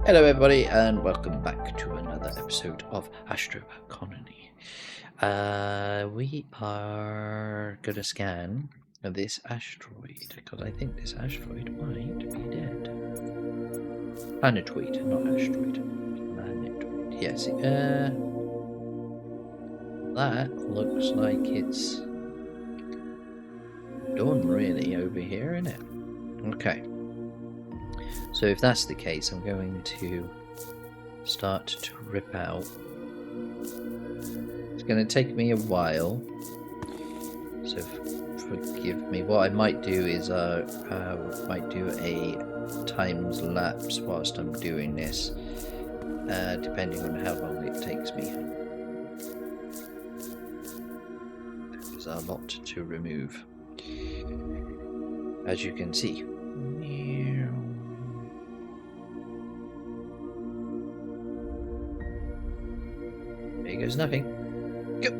Hello everybody and welcome back to another episode of Astro Colony. We are going to scan this asteroid because I think this asteroid might be dead. Planetoid, not asteroid. Planetoid. Yes. That looks like it's done really over here, isn't it? Okay. So if that's the case, I'm going to start to rip out. It's going to take me a while, so forgive me. What I might do is might do a times lapse whilst I'm doing this, depending on how long it takes me. There's a lot to remove, as you can see. There goes nothing. Go.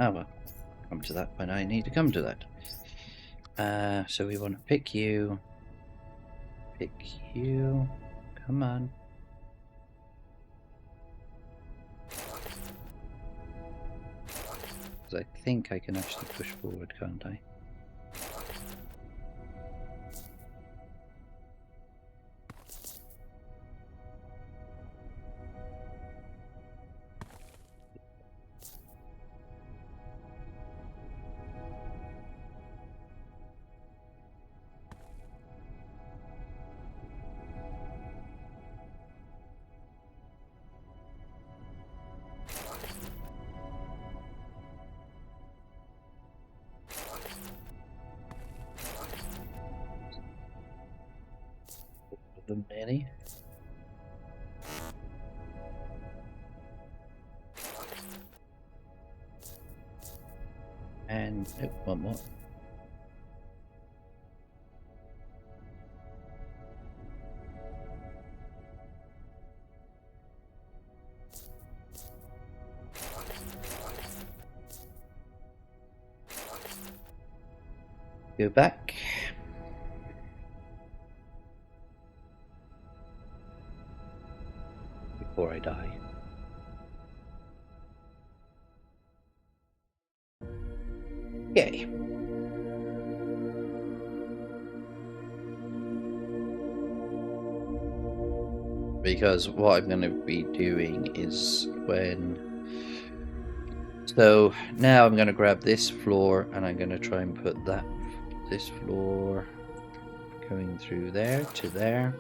Oh well, come to that when I need to come to that. So we want to pick you. Pick you. Come on. Because I think I can actually push forward, can't I? Them many. And one more. Go back. Before I die. Okay. Because what I'm going to be doing is so now I'm going to grab this floor and I'm going to try and put this floor going through there to there,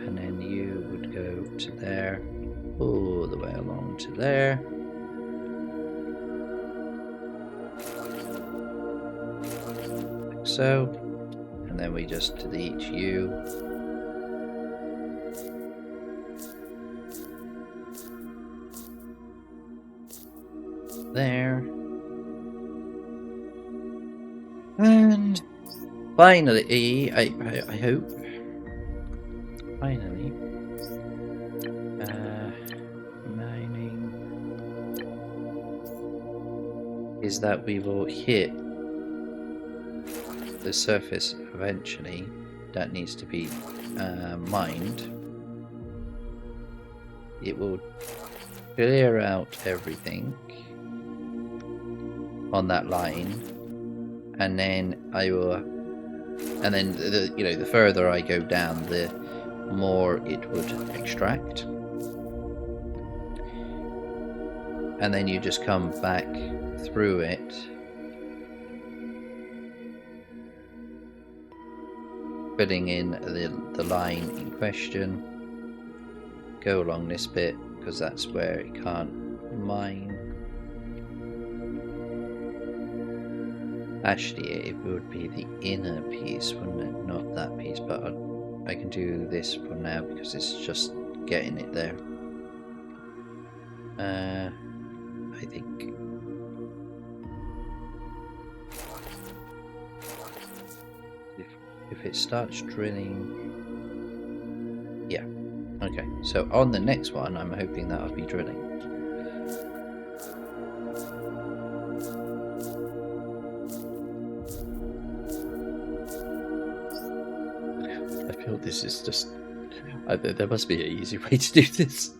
and then you would go to there, all the way along to there. Like so, and then we just delete you. There. And finally, I hope, finally, mining, is that we will hit the surface eventually. That needs to be mined. It will clear out everything on that line, and then I will, and then the further I go down, the more it would extract, and then you just come back through it, filling in the line in question. Go along this bit because that's where it can't mine. Actually, it would be the inner piece, wouldn't it? Not that piece, but I can do this for now because it's just getting it there. I think. If it starts drilling, yeah. Okay, so on the next one, I'm hoping that I'll be drilling. I feel this is just... there must be an easy way to do this.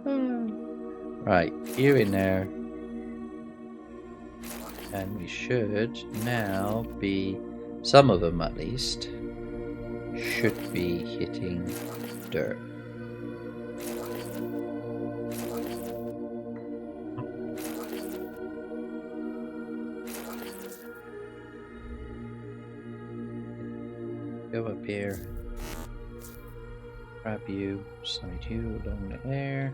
Right, you in there. And we should now be... some of them at least should be hitting dirt. Go up here, grab you, slide you along there.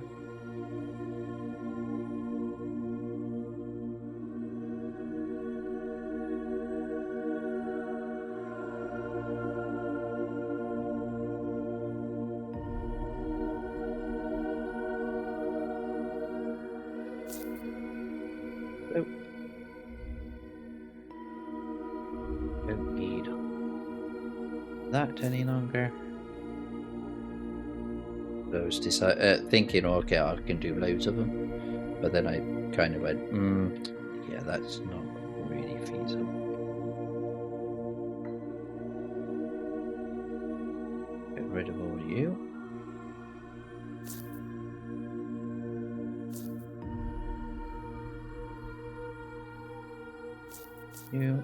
Don't need that any longer. I was thinking, okay, I can do loads of them, but then I kind of went, yeah, that's not really feasible. Get rid of all you. You.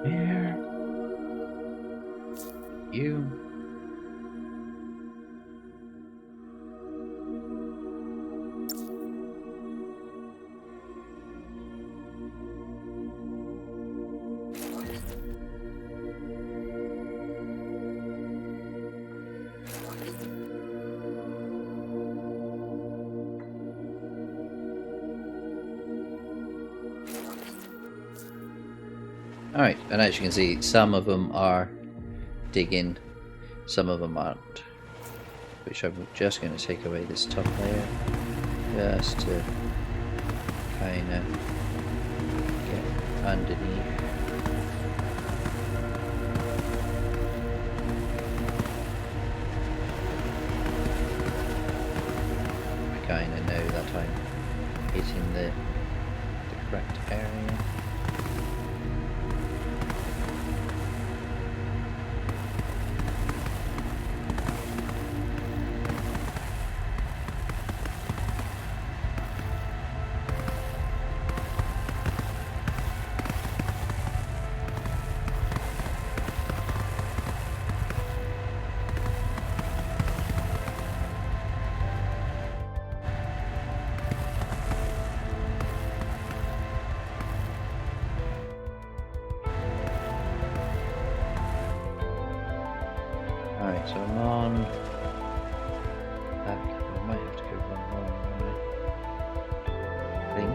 There. You. Alright, and as you can see, some of them are digging, some of them aren't. Which I'm just going to take away this top layer, just to kind of get underneath. I kind of know that I'm hitting the correct area. Alright, so I'm on back. I might have to go one more, I think.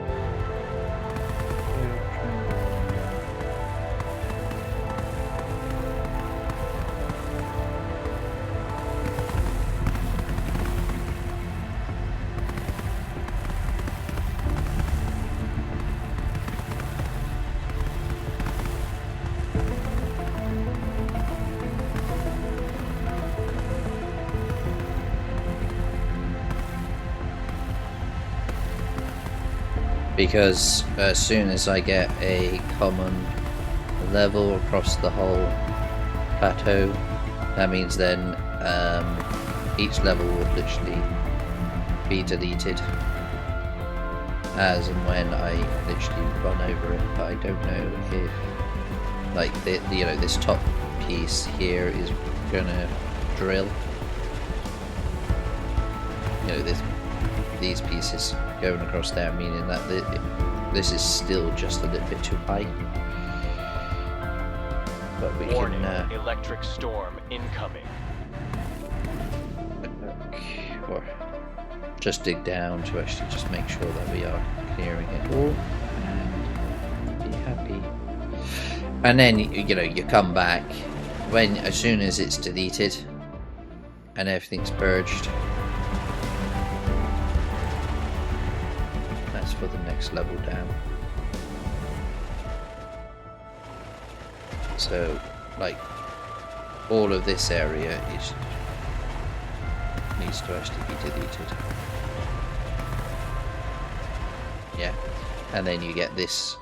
Because as soon as I get a common level across the whole plateau, that means then each level will literally be deleted as and when I literally run over it. But I don't know if, like, this top piece here is gonna drill. These pieces going across there, meaning that this is still just a little bit too high. But we Warning, can electric storm incoming. or just dig down to actually just make sure that we are clearing it all and be happy. And then you come back as soon as it's deleted and everything's purged. For the next level down. So, like, all of this area needs to actually be deleted. Yeah, and then you get this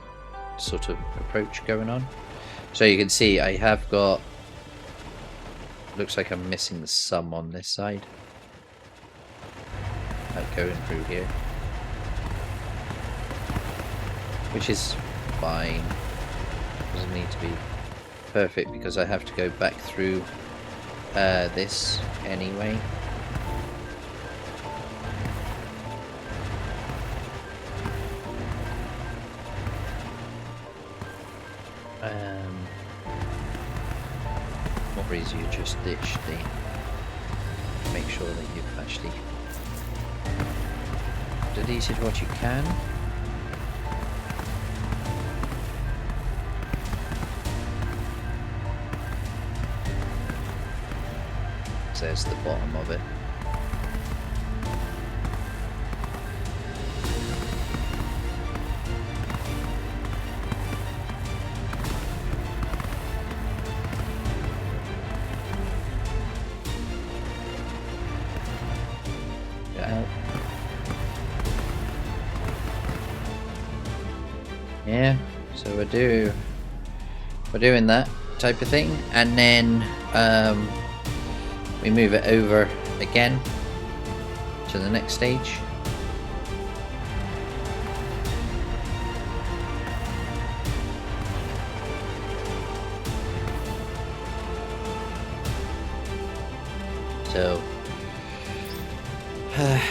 sort of approach going on. So you can see I have got, looks like I'm missing some on this side, like going through here. Which is fine. Doesn't need to be perfect because I have to go back through this anyway. Or is you just ditch the, make sure that you've actually deleted what you can. There's the bottom of it. Yeah, so we're doing that type of thing, and then we move it over again to the next stage. So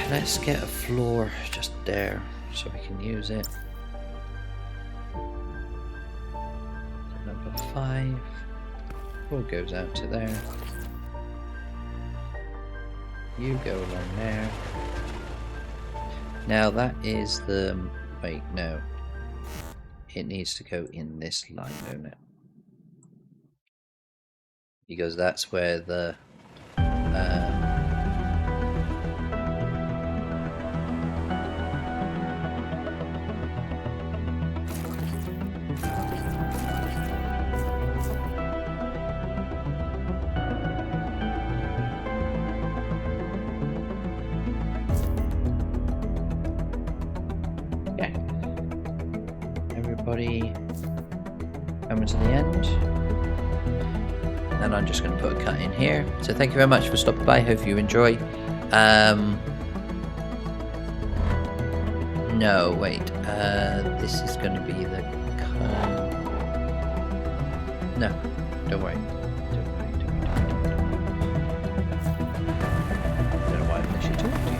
let's get a floor just there so we can use it. Number 5. Floor goes out to there. You go along there. Now that is the... wait, no. It needs to go in this line, don't it? Because that's where the... everybody coming to the end, and I'm just going to put a cut in here. So thank you very much for stopping by. Hope you enjoy. No, wait. This is going to be the no, don't worry. Don't know why I'm actually talking to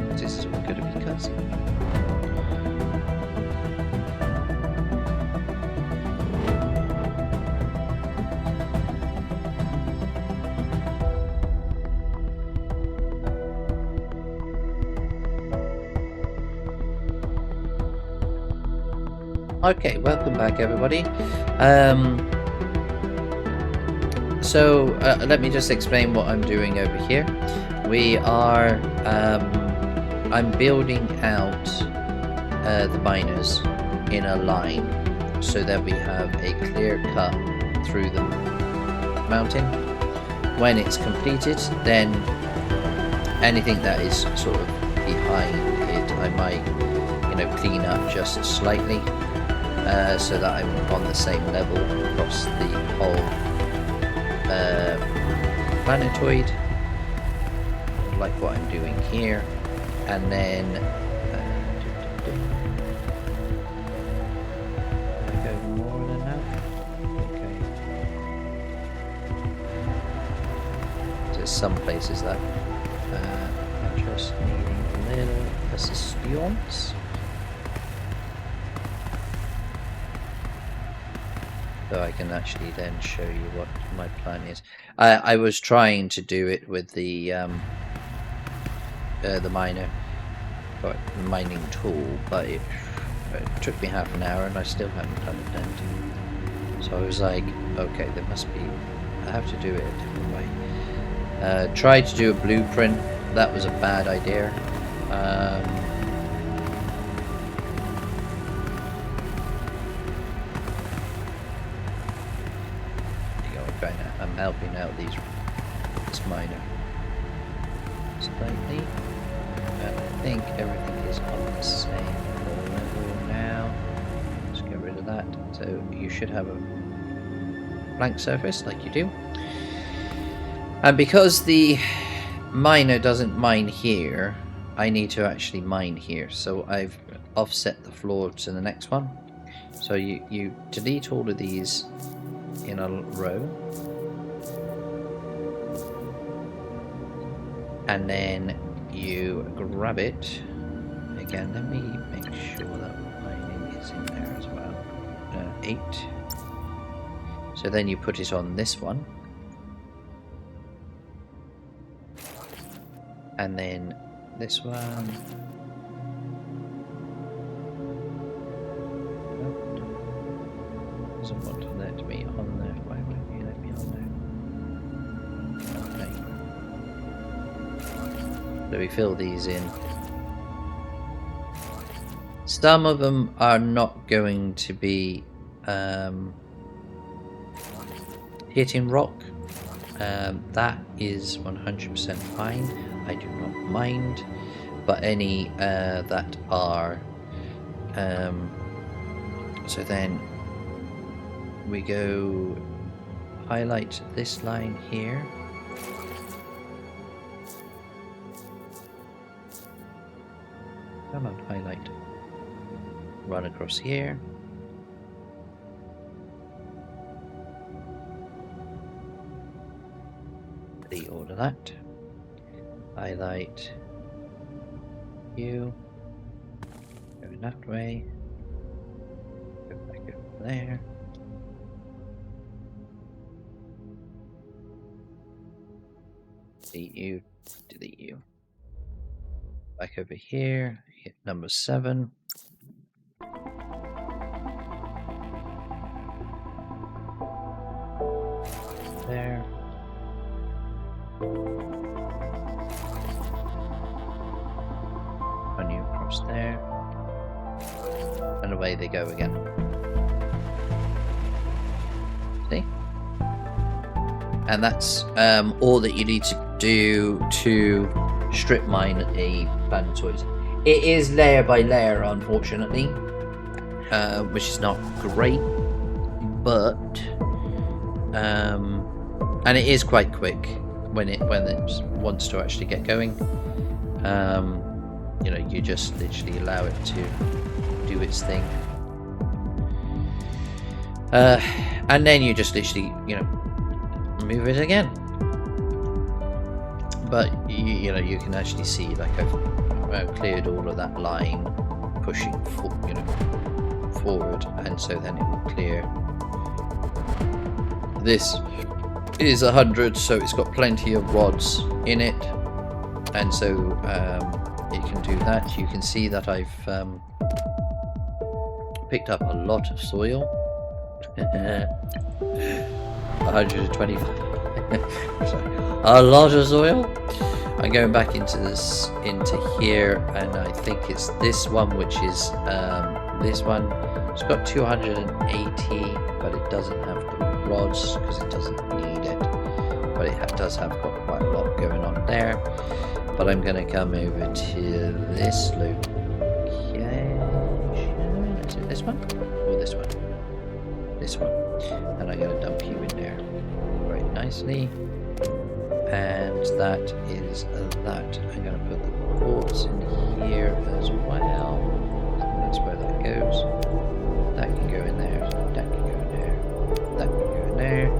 you. This is all going to be cutscene. Okay, welcome back everybody. So let me just explain what I'm doing over here. We are I'm building out the miners in a line so that we have a clear cut through the mountain. When it's completed, then anything that is sort of behind it I might, you know, clean up just slightly. So that I'm on the same level across the whole planetoid, like what I'm doing here, and then I go more than that. Okay. There's some places that are just needing a little assistance. So I can actually then show you what my plan is. I was trying to do it with the miner, or mining tool, but it took me half an hour and I still haven't done it then. So I was like, okay, there must be, I have to do it a different way. Tried to do a blueprint. That was a bad idea. I'm helping out this miner slightly, and I think everything is on the same level now. Let's get rid of that. So you should have a blank surface like you do. And because the miner doesn't mine here, I need to actually mine here. So I've offset the floor to the next one. So you delete all of these in a row. And then you grab it again. Let me make sure that mining is in there as well. 8. So then you put it on this one, and then this one. Doesn't want to let me on there. Why won't you let me on there? Okay. So we fill these in. Some of them are not going to be hitting rock. That is 100% fine. I do not mind. But any that are So then we go highlight this line here. Come on, highlight. Run across here. Delete all of that. Highlight you. Going that way. Go back over there. Delete you. Delete you. Back over here. Hit number 7. There. Run you across there. And away they go again. See? And that's all that you need to do to strip mine a planetoid. It is layer by layer, unfortunately, which is not great, but and it is quite quick when it wants to actually get going. You know, you just literally allow it to do its thing, and then you just literally, you know, move it again. But you know, you can actually see, like, I've cleared all of that line, pushing forward, and so then it will clear. This is 100, so it's got plenty of rods in it, and so it can do that. You can see that I've picked up a lot of soil. 120. A lot of soil. I'm going back into here, and I think it's this one, which is this one. It's got 280, but it doesn't have the rods because it doesn't need it. But it does have got quite a lot going on there. But I'm going to come over to this location. Is it this one or this one? This one. And I'm going to dump you in there very nicely. And that is that. I'm going to put the quartz in here as well. That's where that goes. That can go in there. That can go in there. That can go in there.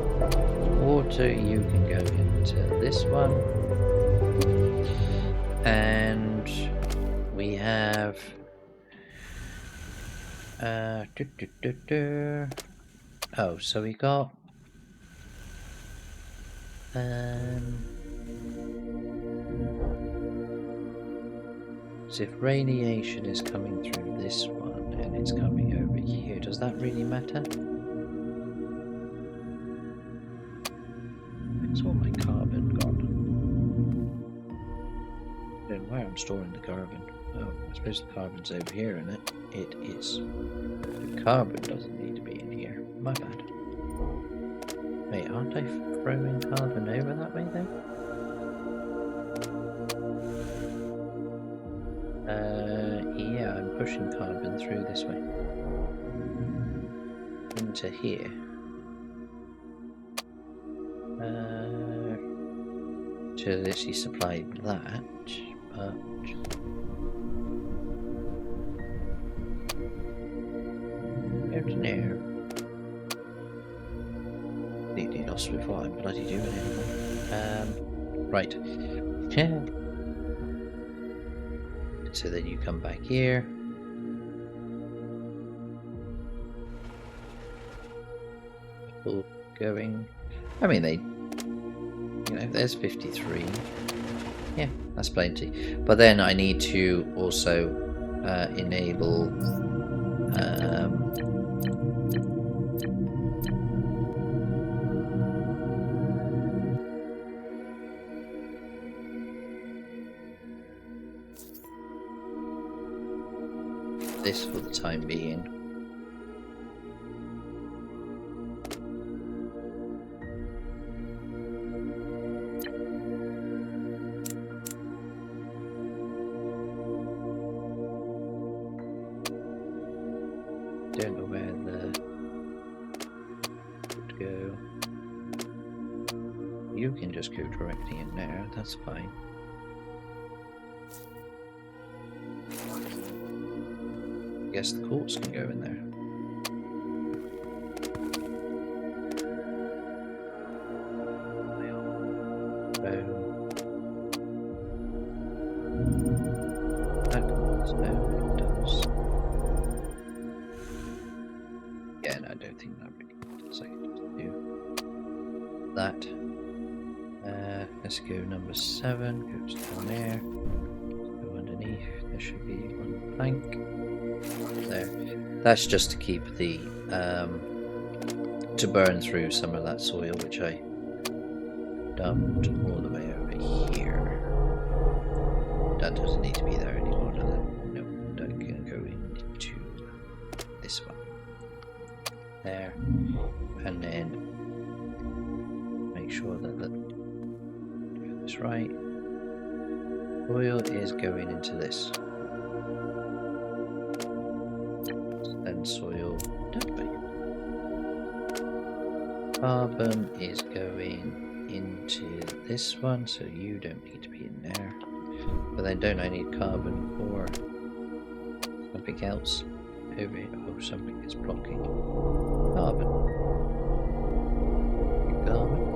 Water, you can go into this one. And we have oh, so we got so if radiation is coming through this one and it's coming over here, does that really matter? It's all my carbon gone. I don't know where I'm storing the carbon. Oh, I suppose the carbon's over here, isn't it? It is. The carbon doesn't need to be in here. My bad. Wait, aren't I throwing carbon over that way though? Yeah, I'm pushing carbon through this way. Into here. To literally supply that, but go to there. Completely lost with what I'm bloody doing anymore. Right. Yeah. So then you come back here. All going. I mean, they. You know, there's 53. Yeah, that's plenty. But then I need to also enable. This for the time being. don't know where the to go. You can just go directly in there, that's fine. I guess the quartz can go in there. That quartz, no, it does. Yeah, no, I don't think that really does. I can just do that. Let's go number 7, goes down there. Go underneath. There should be one plank. There. That's just to keep the to burn through some of that soil which I dumped all the way over here. That doesn't need to be there anymore, does it? No, that can go into this one. There. And then make sure that that's right. Oil is going into this. And soil don't make. Carbon is going into this one, so you don't need to be in there. But then don't I need carbon for something else over here? Oh, something is blocking. Carbon. Carbon.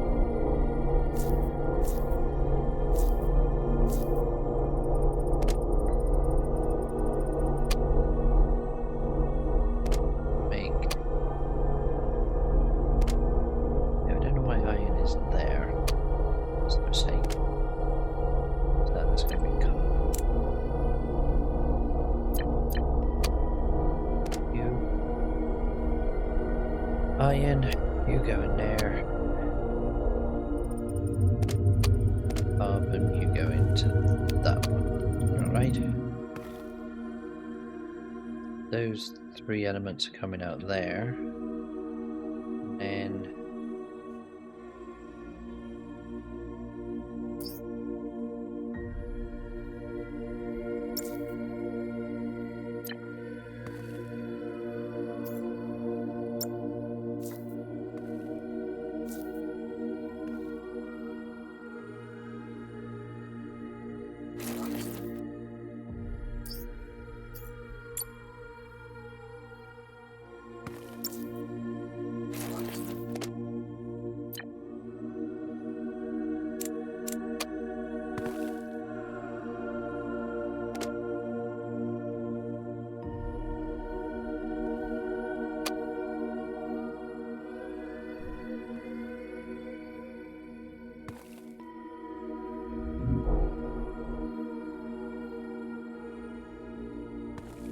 Iron, you go in there. Carbon, you go into that one. Alright. Those 3 elements are coming out there. And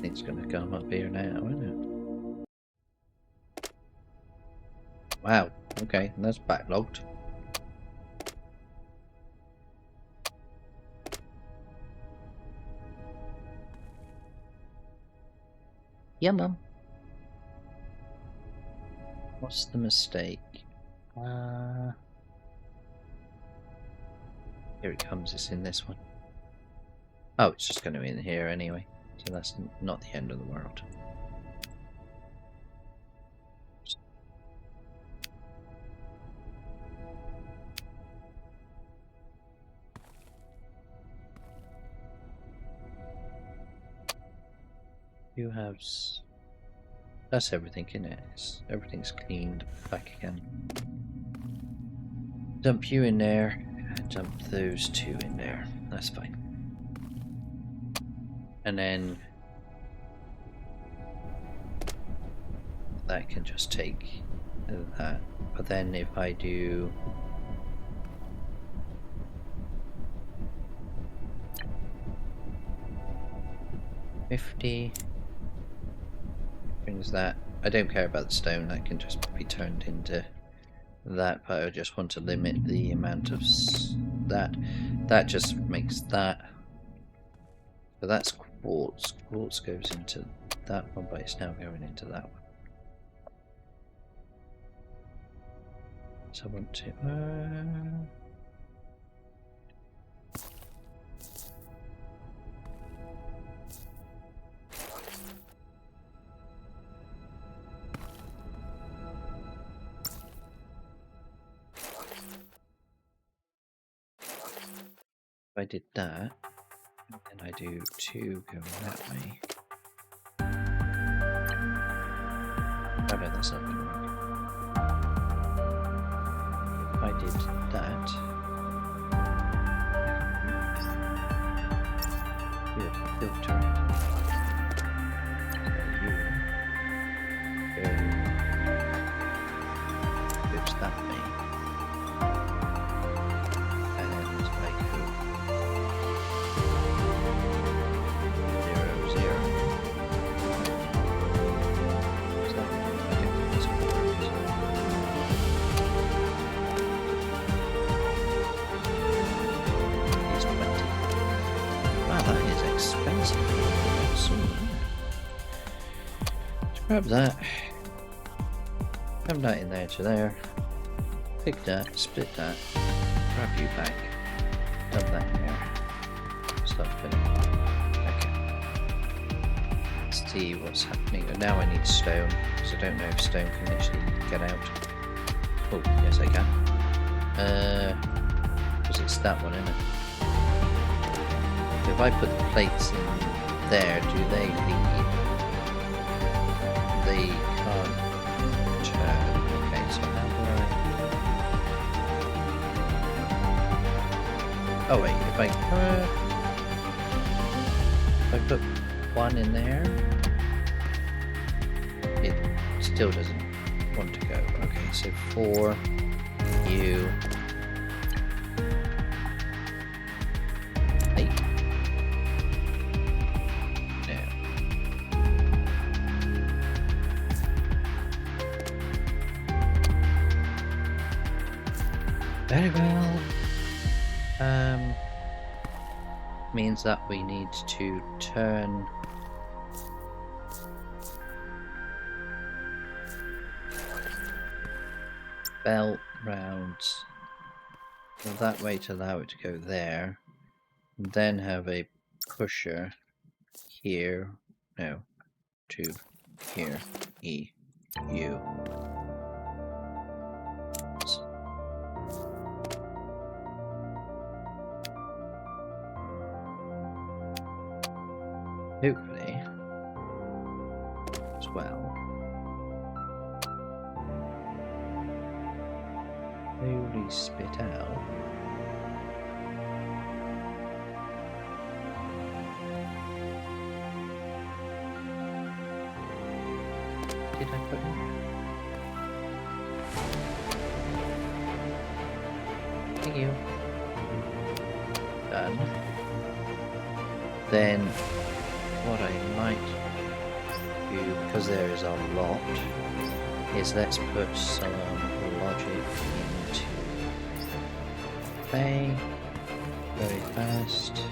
it's going to come up here now, isn't it? Wow, okay, that's backlogged. Yeah, Mum. What's the mistake? Here it comes, it's in this one. Oh, it's just going to be in here anyway. So that's not the end of the world. You have... That's everything in it. Everything's cleaned back again. Dump you in there, and dump those 2 in there. That's fine. And then that can just take that. But then if I do $50, brings that. I don't care about the stone, that can just be turned into that, but I just want to limit the amount of that. That just makes that. So that's quartz. Quartz goes into that one, but it's now going into that one. So I want to... If I did that, and I do 2 going that way. Oh no, that's not going to work. If I did that, we have a filter. Goes that way. And I go 0, 0. So I don't think this will work. It's 20. Wow, that is expensive. Let's grab that. Have that in there to there. Pick that, split that, grab you back, dump that in there. Start filling. Okay. Let's see what's happening. Now I need stone, because I don't know if stone can actually get out. Oh, yes I can. Because it's that one, isn't it? If I put the plates in there, do they leave? They can't turn. Okay, so how do I... Oh wait, if I put one in there, it still doesn't want to go. Okay, so 4, U, 8. Now. Very well. Means that we need to turn belt round that way to allow it to go there, and then have a pusher here, no, to here, E, U. Hopefully, as well. Slowly spit out. Did I put in? Thank you. Done. Then what I might do, because there is a lot, is let's put some logic into play very fast.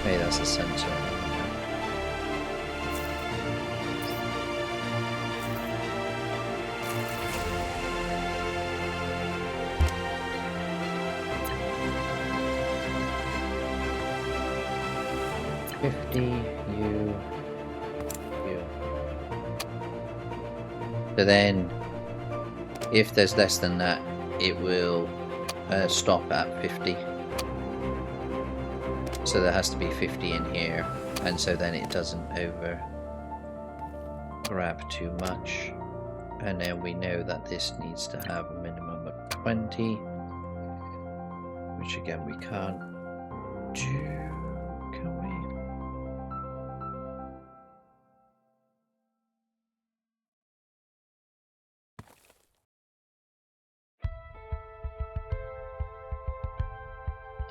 Okay, that's the center. So then, if there's less than that, it will stop at 50. So there has to be 50 in here, and so then it doesn't over grab too much. And then we know that this needs to have a minimum of 20, which again we can't do, can we?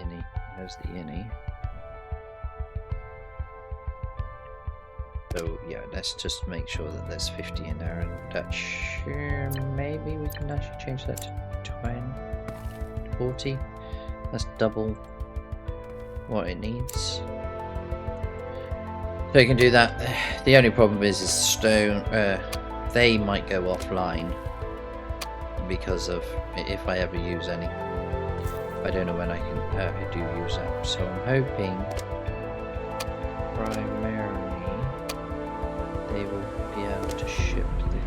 Innie, there's the innie. So yeah, let's just make sure that there's 50 in there, and that sure, maybe we can actually change that to 20, 40. That's double what it needs. So you can do that. The only problem is stone. They might go offline because of if I ever use any. I don't know when I can do use them. So I'm hoping primarily they will be able to ship the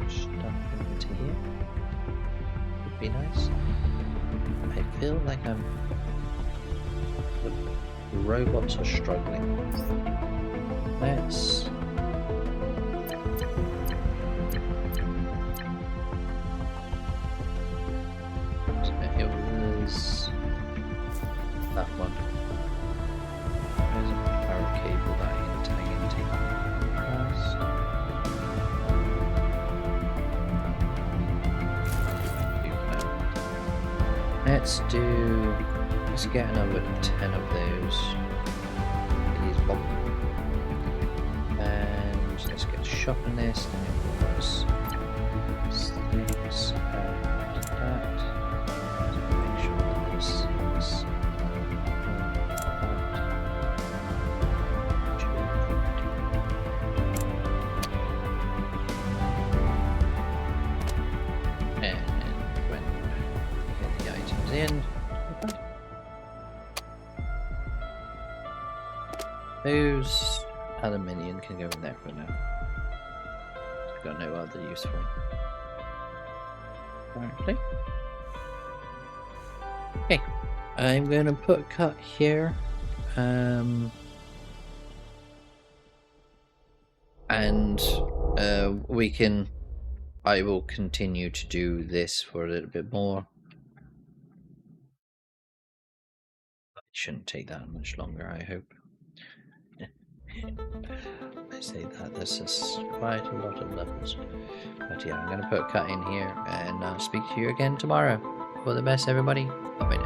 stuff into here. Would be nice. I feel like the robots are struggling. Let's so it was that one. There's a power cable that I can tag into. Let's get another 10 of those. These bomb. And let's get a shop in this, then it was 6 and that. Make sure that this is and when we get the items in, those aluminium can go in there for now. I've got no other use for it. Apparently. Okay, I'm going to put a cut here. And I will continue to do this for a little bit more. It shouldn't take that much longer, I hope. I say that this is quite a lot of levels. But yeah, I'm going to put a cut in here and I'll speak to you again tomorrow. All the best, everybody. Bye-bye now.